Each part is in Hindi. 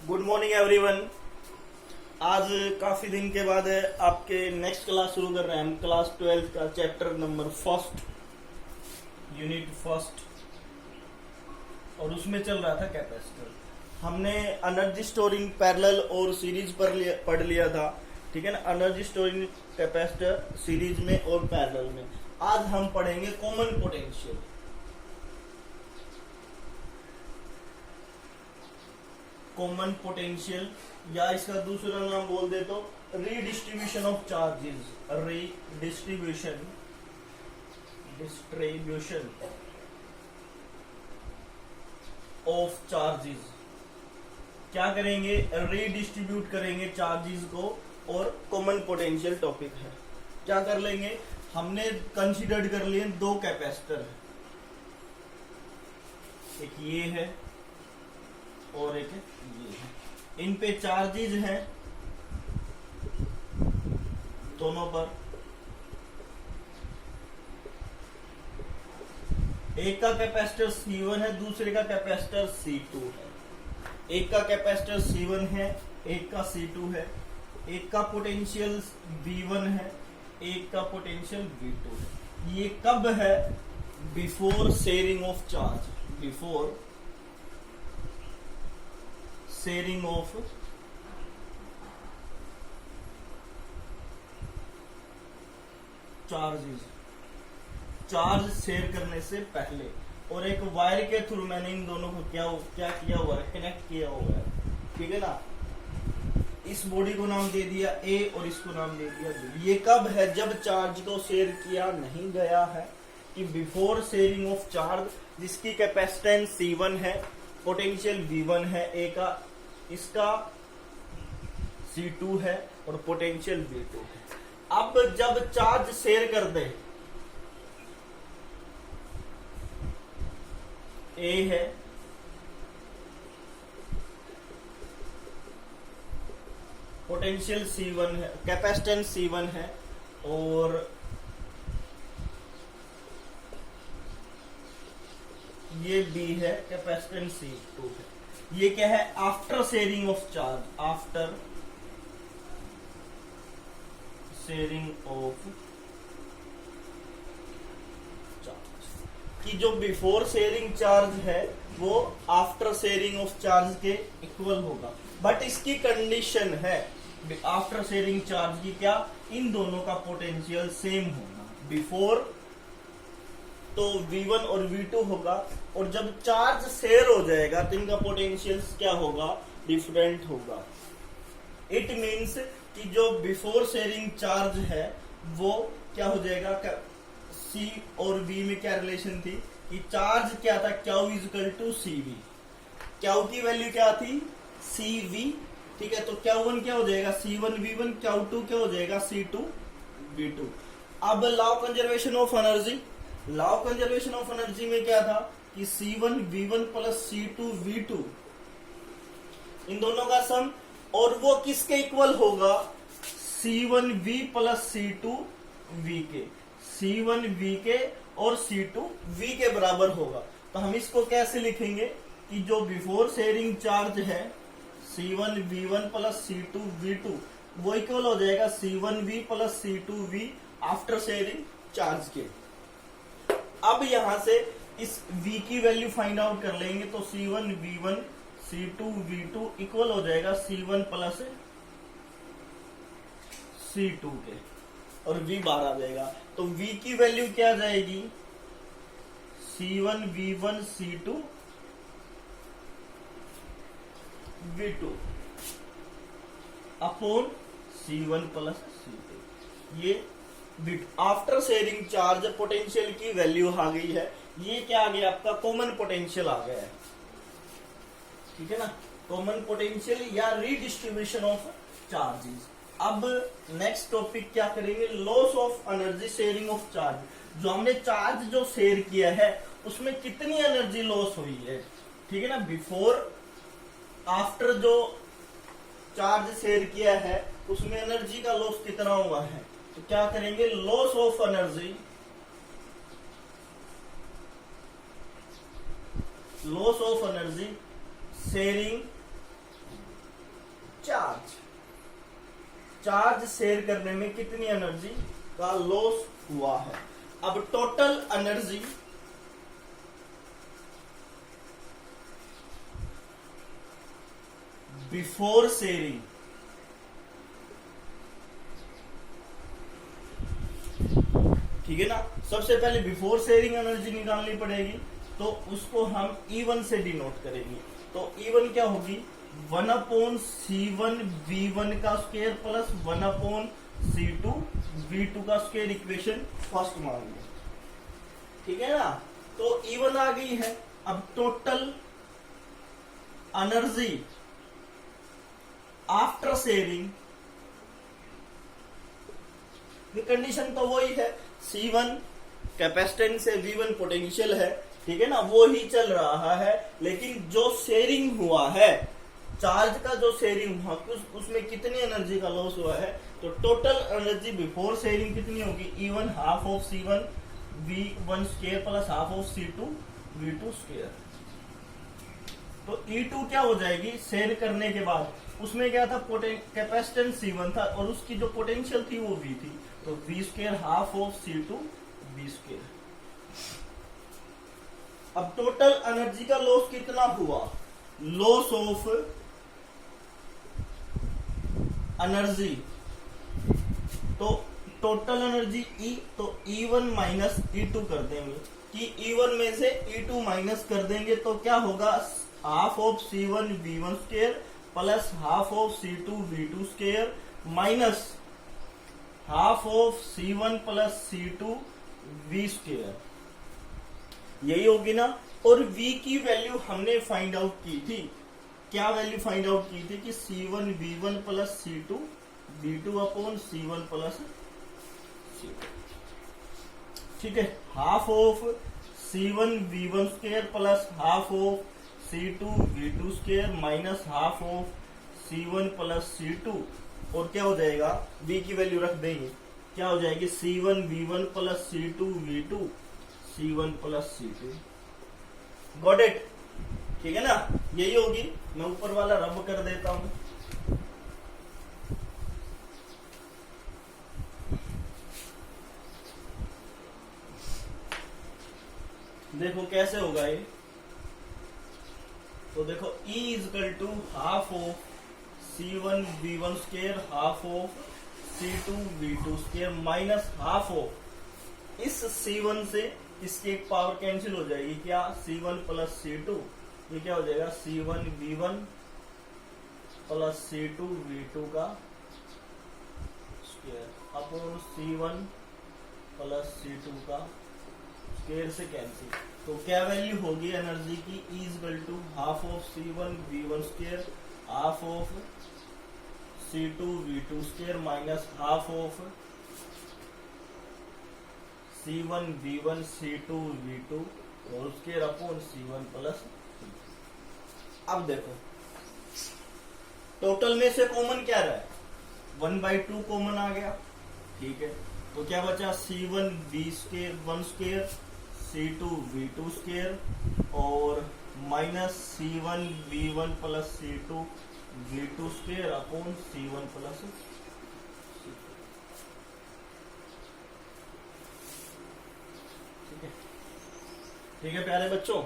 Good morning everyone. आज काफी दिन के बाद आपके नेक्स्ट क्लास शुरू कर रहे हैं हम। क्लास 12 का chapter number first, unit first, और उसमें चल रहा था कैपेसिटर। हमने एनर्जी स्टोरिंग पैरेलल और सीरीज पर पढ़ लिया था, ठीक है ना। एनर्जी स्टोरिंग कैपेसिटर सीरीज में और पैरेलल में। आज हम पढ़ेंगे कॉमन पोटेंशियल। कॉमन पोटेंशियल या इसका दूसरा नाम बोल दे तो redistribution of charges. Redistribution of charges. क्या करेंगे? रीडिस्ट्रीब्यूट करेंगे चार्जेस को, और कॉमन पोटेंशियल टॉपिक है। क्या कर लेंगे? हमने कंसीडर्ड कर लिए दो कैपेसिटर है, एक ये है और एक ये है। इन पे चार्जेस हैं दोनों पर। एक का कैपेसिटर C1 है, दूसरे का कैपेसिटर C2 है। एक का कैपेसिटर C1 है, एक का C2 है। एक का पोटेंशियल V1 है, एक का पोटेंशियल V2 है। ये कब है? Before sharing of charge. Before sharing of charges. Charge share करने से पहले। और एक वायर के थ्रू मैंने इन दोनों को क्या किया हुआ है? कनेक्ट किया हुआ है, ठीक है ना। इस बॉडी को नाम दे दिया A और इसको नाम दे दिया B। ये कब है? जब चार्ज को शेयर किया नहीं गया है, कि बिफोर शेयरिंग ऑफ चार्ज, जिसकी कैपेसिटेंस C1 है, पोटेंशियल V1 है, A का, इसका C2 है और पोटेंशियल V2 है। अब जब चार्ज शेयर कर दे, A है, पोटेंशियल C1 है, कैपेसिटेंस C1 है, और ये B है, कैपेसिटेंस C2 है। ये क्या है? After sharing of charge. After sharing of charge, कि जो बिफोर शेयरिंग चार्ज है वो आफ्टर शेयरिंग ऑफ चार्ज के इक्वल होगा। बट इसकी कंडीशन है आफ्टर शेयरिंग चार्ज की, क्या? इन दोनों का पोटेंशियल सेम होना। बिफोर तो V1 और V2 होगा, और जब चार्ज शेयर हो जाएगा तो इनका पोटेंशियल क्या होगा? डिफरेंट होगा। इट मीन्स कि जो बिफोर शेयरिंग चार्ज है वो क्या हो जाएगा? C और V में क्या रिलेशन थी कि चार्ज क्या था? Q equal to CV। Q की वैल्यू क्या थी? CV, ठीक है। तो Q1 क्या हो जाएगा? C1 V1। Q2 क्या हो जाएगा? C2 V2। अब law conservation of energy. Law conservation of energy में क्या था कि C1 V1 plus C2 V2, इन दोनों का सम, और वो किसके इक्वल होगा? C1 V plus C2 V के। C1 V के और C2 V के बराबर होगा। तो हम इसको कैसे लिखेंगे कि जो बिफोर शेयरिंग चार्ज है C1 V1 plus C2 V2, वो इक्वल हो जाएगा C1 V plus C2 V after sharing charge के। अब यहां से इस V की वैल्यू फाइंड आउट कर लेंगे, तो C1 V1 C2 V2 equal हो जाएगा C1 प्लस C2 के, और V बाहर आ जाएगा। तो V की वैल्यू क्या आ जाएगी? C1 V1 C2 V2 upon C1 plus C2। ये आफ्टर शेयरिंग चार्ज पोटेंशियल की वैल्यू आ गई है। ये क्या आ गया? आपका कॉमन पोटेंशियल आ गया है, ठीक है ना। कॉमन पोटेंशियल या रीडिस्ट्रीब्यूशन ऑफ चार्जेस। अब नेक्स्ट टॉपिक क्या करेंगे? Loss of energy sharing of charge. जो हमने चार्ज जो शेयर किया है उसमें कितनी एनर्जी लॉस हुई है, ठीक है ना। बिफोर आफ्टर जो चार्ज शेयर किया है उसमें एनर्जी का लॉस कितना हुआ है, तो क्या करेंगे? Loss of energy, loss of energy sharing charge, charge share करने में कितनी एनर्जी का लॉस हुआ है। अब टोटल एनर्जी बिफोर शेयरिंग, ठीक है ना। सबसे पहले बिफोर शेयरिंग एनर्जी निकालनी पड़ेगी, तो उसको हम E1 से डिनोट करेंगे। तो E1 क्या होगी, 1/C1 V1 का स्क्वायर प्लस 1/C2 V2 का स्क्वायर, इक्वेशन फर्स्ट मान लो, ठीक है ना। तो E1 आ गई है। अब total energy after sharing, condition तो वही है, C1 कैपेसिटेंस है, V1 पोटेंशियल है, ठीक है ना, वो ही चल रहा है। लेकिन जो शेयरिंग हुआ है, चार्ज का जो शेयरिंग हुआ, उसमें कितनी एनर्जी का लॉस हुआ है। तो टोटल एनर्जी बिफोर शेयरिंग कितनी होगी, E1 half of C1 V1 square plus half of C2 V2 square. तो E2 क्या हो जाएगी, शेयर करने के बाद उसमें क्या था, कैपेसिटेंस C1 था और उसकी जो पोटेंशियल थी वो V थी, तो V square half of C2 V square. अब टोटल एनर्जी का लॉस कितना हुआ, लॉस ऑफ एनर्जी, तो टोटल एनर्जी E, तो E1 माइनस E2 कर देंगे, कि E1 में से E2 माइनस कर देंगे तो क्या होगा, half of C1 V1 square plus half of C2 V2 square minus half of C1 plus C2 V square, यही होगी ना। और V की वैल्यू हमने फाइंड आउट की थी, क्या वैल्यू फाइंड आउट की थी कि C1 V1 plus C2 V2 upon C1 plus C2, ठीक है। Half of C1 V1 square plus half of C2 V2 square minus half of C1 plus C2, और क्या हो जाएगा, V की वैल्यू रख देंगे, क्या हो जाएगी, C1 V1 plus C2 V2 C1 plus C2। Got it, ठीक है ना, यही होगी। मैं ऊपर वाला रब कर देता हूं, देखो कैसे होगा ये। तो देखो E equal to half of C1 V1 square half of C2 V2 square minus half of, इस C1 से इसकी एक पावर कैंसिल हो जाएगी, क्या, C1 प्लस C2, ये क्या हो जाएगा, C1 V1 plus C2 V2 का square upon C1 plus C2 का स्क्वायर से कैंसिल। तो क्या वैल्यू होगी एनर्जी की, E equal to half of C1 V1 square half of C2 V2 square minus half of C1 V1 C2 V2 और स्क्वायर अपॉन C1 प्लस। अब देखो टोटल में से कॉमन क्या रहा है, 1/2 कॉमन आ गया, ठीक है। तो क्या बचा, C1 V square 1 square C2 V2 square और minus C1 V1 plus C2 V2 square upon C1 plus. ठीक है प्यारे बच्चों।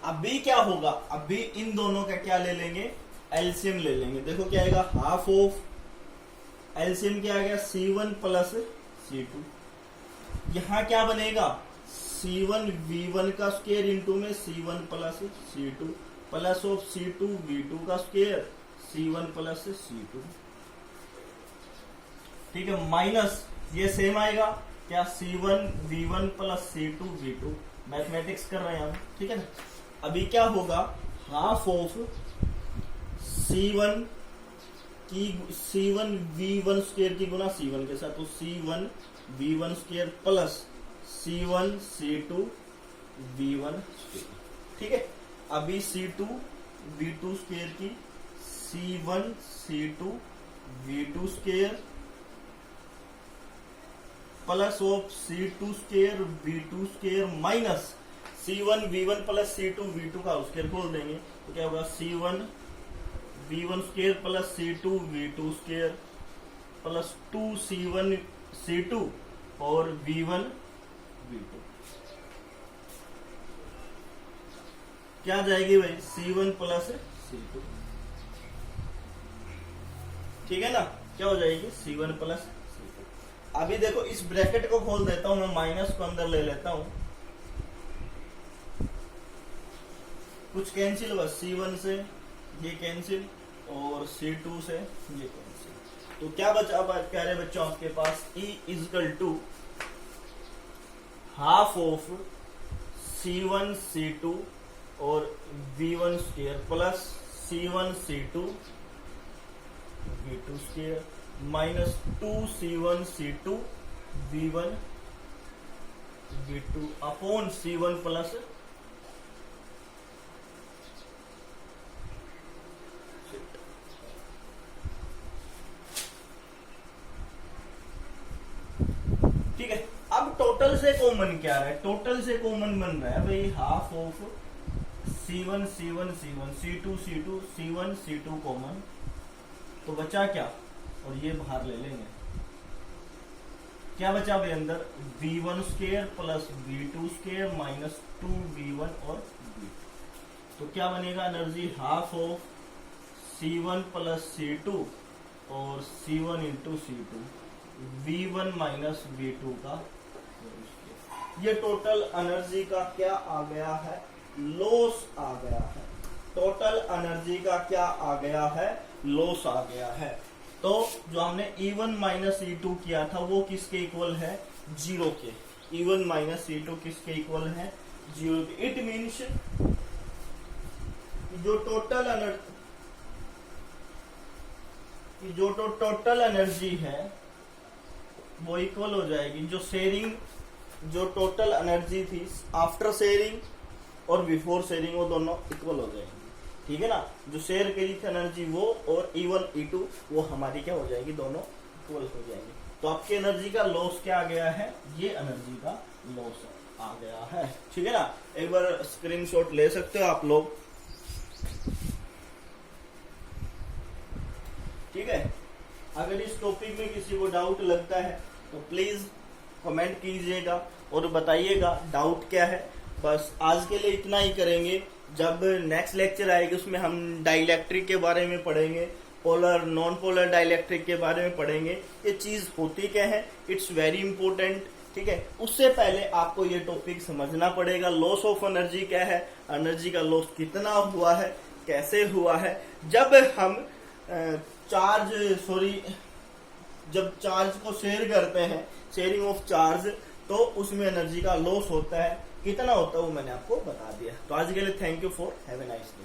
अभी क्या होगा, अभी इन दोनों का क्या ले लेंगे, एलसीएम ले लेंगे। देखो क्या आएगा, हाफ ऑफ, एलसीएम क्या आ गया, C1 प्लस C2। यहां क्या बनेगा, C1 V1 का स्क्वायर इंटू में C1 plus C2 plus of C2 V2 का स्क्वायर C1 प्लस C2, ठीक है, माइनस ये सेम आएगा क्या, C1 V1 plus C2 V2, mathematics कर रहे हैं हम, ठीक है ना। अभी क्या होगा, हाफ ऑफ C1 की C1 V1 स्क्वायर की गुना C1 के साथ, तो C1 V1 square plus C1 C2 V1 square, ठीक है। अभी C2 V2 स्क्वायर की C1 C2 V2 square plus of C2 square V2 square minus C1 V1 plus C2 V2 का स्क्वायर खोल देंगे, तो क्या होगा, C1 v1 square plus c2 v2 square plus 2c1 c2 और v1 v2 क्या जाएगी भाई, c1 प्लस c2, ठीक है ना, क्या हो जाएगी c1 प्लस c2। अभी देखो इस ब्रैकेट को खोल देता हूं मैं, माइनस को अंदर ले लेता हूं, कुछ कैंसिल, बस c1 से ये कैंसिल और c2 से ये कैंसिल। तो क्या बचा, अब कह रहे बच्चों आपके पास E equal to half of c1 c2 और v1 square plus c1 c2 v2 square minus 2c1 c2 v1 v2 upon c1 plus ठीक है। अब टोटल से कॉमन क्या है, टोटल से कॉमन बन रहा है भाई half of c1 c1 c1 c2 c2 c1 c2 common, तो बचा क्या, और ये बाहर ले लेंगे, क्या बचा भाई अंदर, v1 square plus v2 square minus 2v1 और v2। तो क्या बनेगा energy half of c1 plus c2 और c1 into c2 v1 minus v2 का, ये टोटल एनर्जी का क्या आ गया है, लॉस आ गया है। टोटल एनर्जी का क्या आ गया है, लॉस आ गया है। तो जो हमने E1 माइनस E2 किया था वो किसके इक्वल है, 0 के। E1 माइनस E2 किसके इक्वल है, 0 के। इट मीन्स जो टोटल एनर्जी है वो इक्वल हो जाएगी, जो शेयरिंग, जो टोटल एनर्जी थी आफ्टर शेयरिंग और बिफोर शेयरिंग, वो दोनों इक्वल हो जाएंगी, ठीक है ना। जो शेयर करी थी एनर्जी वो और E1 E2 वो हमारी क्या हो जाएगी, दोनों इक्वल हो जाएंगी। तो आपकी एनर्जी का लॉस क्या आ गया है, ये एनर्जी का लॉस आ गया है, ठीक है ना। एक बार स्क्रीनशॉट ले सकते हो आप लोग, ठीक है। अगर इस टॉपिक में किसी को डाउट लगता है तो प्लीज कमेंट कीजिएगा और बताइएगा डाउट क्या है। बस आज के लिए इतना ही करेंगे। जब नेक्स्ट लेक्चर आएगी उसमें हम डाइलेक्ट्रिक के बारे में पढ़ेंगे, पोलर नॉन पोलर डाइलेक्ट्रिक के बारे में पढ़ेंगे, ये चीज होती क्या है, इट्स वेरी इंपॉर्टेंट, ठीक है। उससे पहले आपको ये टॉपिक समझना पड़ेगा, लॉस ऑफ एनर्जी क्या है, एनर्जी का लॉस कितना हुआ है, कैसे हुआ है। जब हम जब चार्ज को शेयर करते हैं, शेयरिंग ऑफ चार्ज, तो उसमें एनर्जी का लॉस होता है, कितना होता है वो मैंने आपको बता दिया। तो आज के लिए thank you for have a nice day.